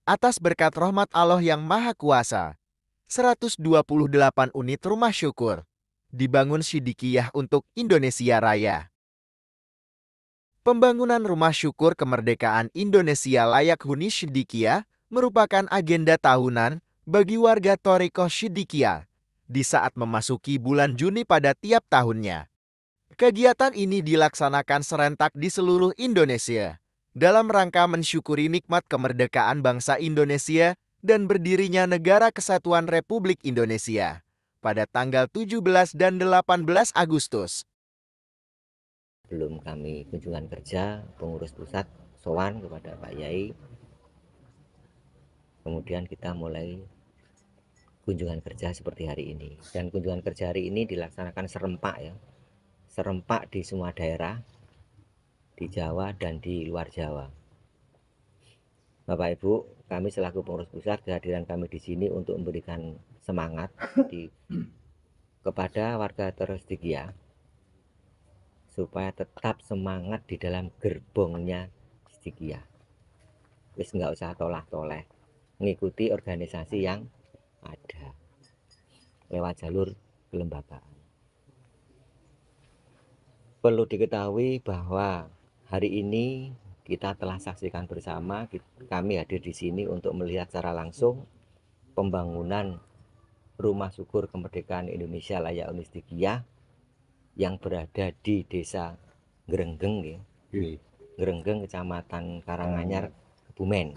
Atas berkat rahmat Allah yang Maha Kuasa, 128 unit rumah syukur dibangun Sidikiyah untuk Indonesia Raya. Pembangunan rumah syukur kemerdekaan Indonesia layak huni Sidikiyah merupakan agenda tahunan bagi warga Thariqah Sidikiyah di saat memasuki bulan Juni pada tiap tahunnya. Kegiatan ini dilaksanakan serentak di seluruh Indonesia dalam rangka mensyukuri nikmat kemerdekaan bangsa Indonesia dan berdirinya Negara Kesatuan Republik Indonesia pada tanggal 17 dan 18 Agustus. Belum kami kunjungan kerja, pengurus pusat sowan kepada Pak Yai. Kemudian kita mulai kunjungan kerja seperti hari ini. Dan kunjungan kerja hari ini dilaksanakan serempak ya. Serempak di semua daerah, di Jawa dan di luar Jawa. Bapak Ibu, kami selaku pengurus pusat, kehadiran kami di sini untuk memberikan semangat kepada warga Sidikiyah supaya tetap semangat di dalam gerbongnya Sidikiyah. Wis nggak usah tolah-toleh, mengikuti organisasi yang ada lewat jalur kelembagaan. Perlu diketahui bahwa hari ini kita telah saksikan bersama, kami hadir di sini untuk melihat secara langsung pembangunan Rumah Syukur Kemerdekaan Indonesia layak huni Sidikiyah yang berada di Desa Ngrenggeng ya. Ngrenggeng, Kecamatan Karanganyar, Kebumen.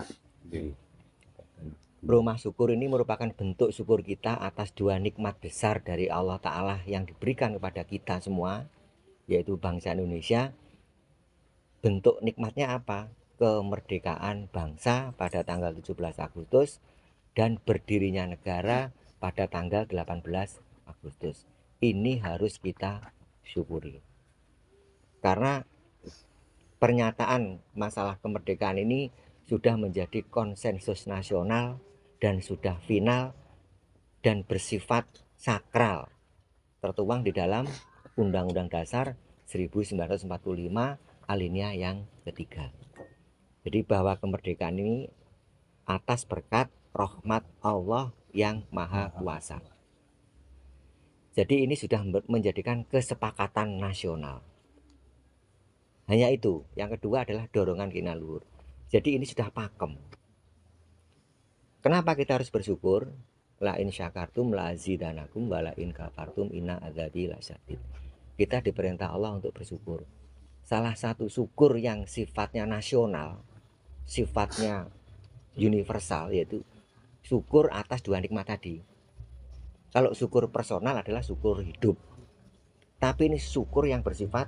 Rumah syukur ini merupakan bentuk syukur kita atas dua nikmat besar dari Allah Ta'ala yang diberikan kepada kita semua, yaitu bangsa Indonesia. Bentuk nikmatnya apa? Kemerdekaan bangsa pada tanggal 17 Agustus dan berdirinya negara pada tanggal 18 Agustus. Ini harus kita syukuri. Karena pernyataan masalah kemerdekaan ini sudah menjadi konsensus nasional dan sudah final dan bersifat sakral, tertuang di dalam Undang-Undang Dasar 1945 alinea yang ketiga. Jadi bahwa kemerdekaan ini atas berkat rahmat Allah yang Maha Kuasa. Jadi ini sudah menjadikan kesepakatan nasional. Hanya itu. Yang kedua adalah dorongan kina luhur. Jadi ini sudah pakem. Kenapa kita harus bersyukur? La in syakartum la azidanakum wa la in kafartum inna adzabi lasyadid. Kita diperintah Allah untuk bersyukur. Salah satu syukur yang sifatnya nasional, sifatnya universal, yaitu syukur atas dua nikmat tadi. Kalau syukur personal adalah syukur hidup. Tapi ini syukur yang bersifat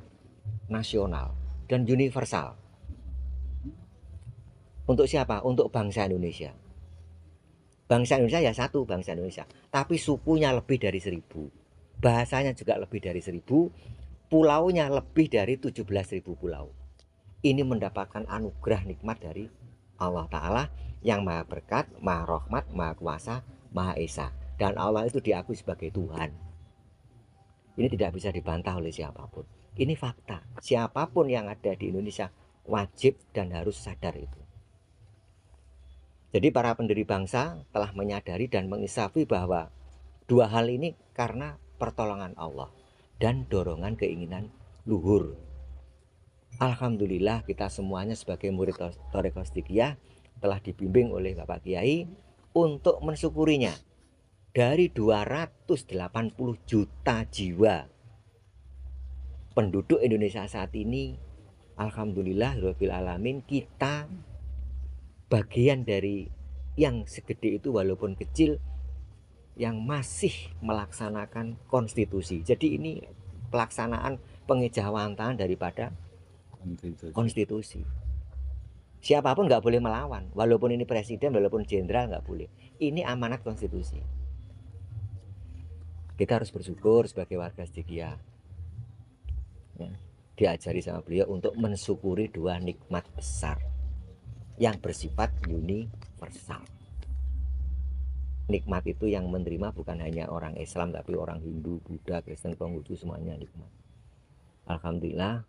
nasional dan universal. Untuk siapa? Untuk bangsa Indonesia. Bangsa Indonesia ya satu, bangsa Indonesia. Tapi sukunya lebih dari 1000. Bahasanya juga lebih dari 1000. Pulaunya lebih dari 17.000 pulau. Ini mendapatkan anugerah nikmat dari Allah Ta'ala yang maha berkat, maha rahmat, maha kuasa, maha esa. Dan Allah itu diakui sebagai Tuhan. Ini tidak bisa dibantah oleh siapapun. Ini fakta. Siapapun yang ada di Indonesia wajib dan harus sadar itu. Jadi para pendiri bangsa telah menyadari dan mengisafi bahwa dua hal ini karena pertolongan Allah dan dorongan keinginan luhur. Alhamdulillah kita semuanya sebagai murid Thariqah Sidikiyah telah dibimbing oleh Bapak Kiai untuk mensyukurinya. Dari 280 juta jiwa penduduk Indonesia saat ini, alhamdulillah rabbil alamin, kita bagian dari yang segede itu walaupun kecil yang masih melaksanakan konstitusi. Jadi ini pelaksanaan pengejawantahan daripada konstitusi. Siapapun nggak boleh melawan, walaupun ini presiden, walaupun jenderal nggak boleh. Ini amanat konstitusi. Kita harus bersyukur sebagai warga Sidikiyah. Ya, diajari sama beliau untuk mensyukuri dua nikmat besar yang bersifat universal. Nikmat itu yang menerima bukan hanya orang Islam, tapi orang Hindu, Buddha, Kristen, Konghucu, semuanya nikmat. Alhamdulillah,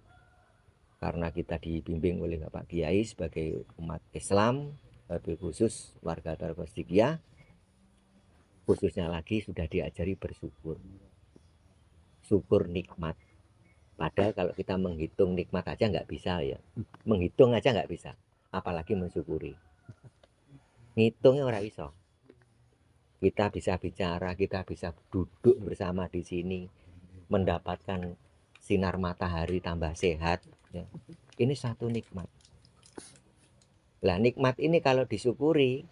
karena kita dibimbing oleh Bapak Kiai sebagai umat Islam, Lebih khusus warga Thoriko Sidikiyah, khususnya lagi sudah diajari bersyukur. Syukur nikmat. Padahal kalau kita menghitung nikmat aja nggak bisa ya. Menghitung aja nggak bisa. Apalagi mensyukuri. Ngitungnya orang iso. Kita bisa bicara, kita bisa duduk bersama di sini, mendapatkan sinar matahari tambah sehat. Ya. Ini satu nikmat. Lah nikmat ini kalau disyukuri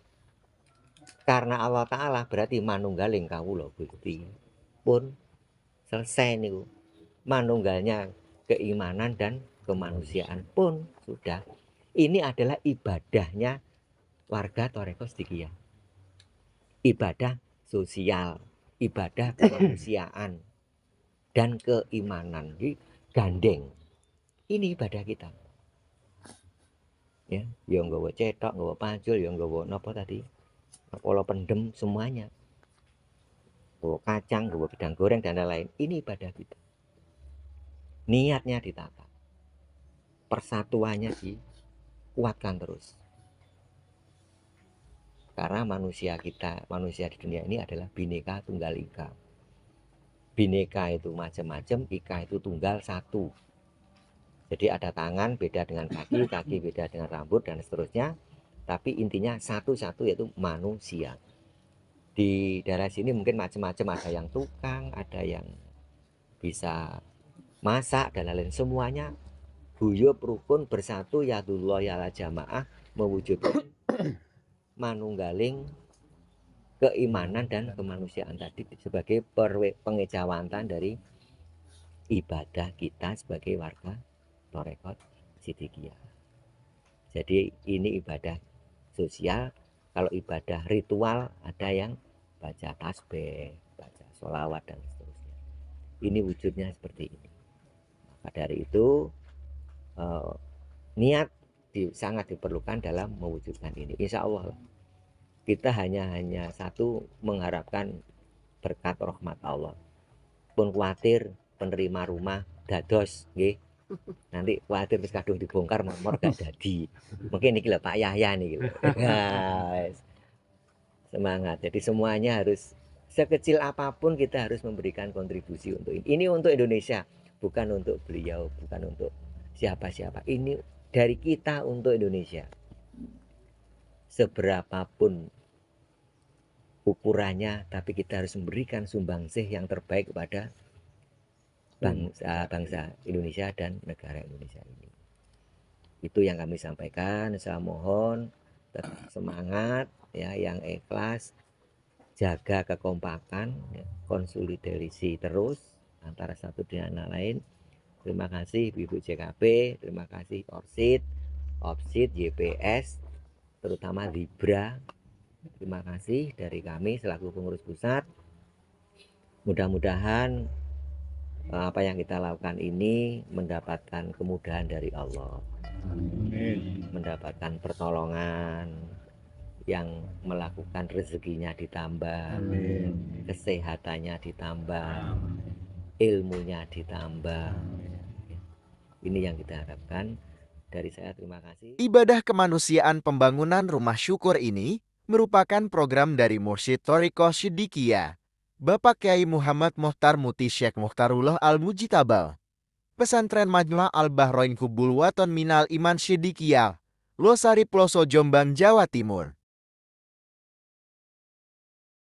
karena Allah Ta'ala berarti manunggaling kawula Gusti pun selesai niku. Manunggalnya keimanan dan kemanusiaan pun sudah. Ini adalah ibadahnya warga Thoriko Sidikiyah. Ibadah sosial, ibadah kemanusiaan dan keimanan. Jadi gandeng. Ini ibadah kita. Ya, yang nggawa cetok, nggawa pacul, yang nggawa napa tadi? Kepala pendem semuanya. Nggawa kacang, nggawa gedang goreng dan lain-lain. Ini ibadah kita. Niatnya ditata, persatuannya dikuatkan terus. Karena manusia kita, manusia di dunia ini adalah bineka tunggal ika. Bineka itu macam-macam, ika itu tunggal satu. Jadi ada tangan beda dengan kaki, kaki beda dengan rambut dan seterusnya. Tapi intinya satu-satu yaitu manusia. Di daerah sini mungkin macam-macam, ada yang tukang, ada yang bisa masak dan lain-lain, semuanya guyub rukun bersatu yadullah yala jamaah mewujudkan manunggaling keimanan dan kemanusiaan tadi sebagai pengejawantan dari ibadah kita sebagai warga Thoriko Sidikiyah. Jadi ini ibadah sosial. Kalau ibadah ritual ada yang baca tasbih, baca sholawat dan seterusnya. Ini wujudnya seperti ini. Maka dari itu niat sangat diperlukan dalam mewujudkan ini. Insya Allah kita hanya satu, mengharapkan berkat rahmat Allah. Pun khawatir penerima rumah dados nggih. Nanti khawatir wis kadung dibongkar nomor gak jadi. Mungkin iki lho Pak Yahya nih gitu. Guys. Semangat. Jadi semuanya harus, sekecil apapun kita harus memberikan kontribusi untuk ini. Ini untuk Indonesia, bukan untuk beliau, bukan untuk siapa-siapa. Ini dari kita untuk Indonesia. Seberapapun ukurannya, tapi kita harus memberikan sumbangsih yang terbaik kepada bangsa Indonesia dan negara Indonesia ini. Itu yang kami sampaikan. Saya mohon tetap semangat ya, yang ikhlas, jaga kekompakan, ya, konsolidasi terus antara satu dengan lain. Terima kasih Ibu JKP, terima kasih Orsid, Opsid, YPS, terutama Libra. Terima kasih dari kami selaku pengurus pusat. Mudah-mudahan apa yang kita lakukan ini mendapatkan kemudahan dari Allah. Amin. Mendapatkan pertolongan, yang melakukan rezekinya ditambah, amin, kesehatannya ditambah, amin, ilmunya ditambah. Ini yang kita harapkan. Dari saya terima kasih. Ibadah kemanusiaan pembangunan rumah syukur ini merupakan program dari Mursyid Thoriko Sidikiyah, Bapak Kiai Muhammad Muhtar Muti Syekh Muhtarullah Al-Mujtabal, Pesantren Majma' Al-Bahrain Hubul Waton Minal Iman Sidikiyah, Losari Ploso Jombang, Jawa Timur.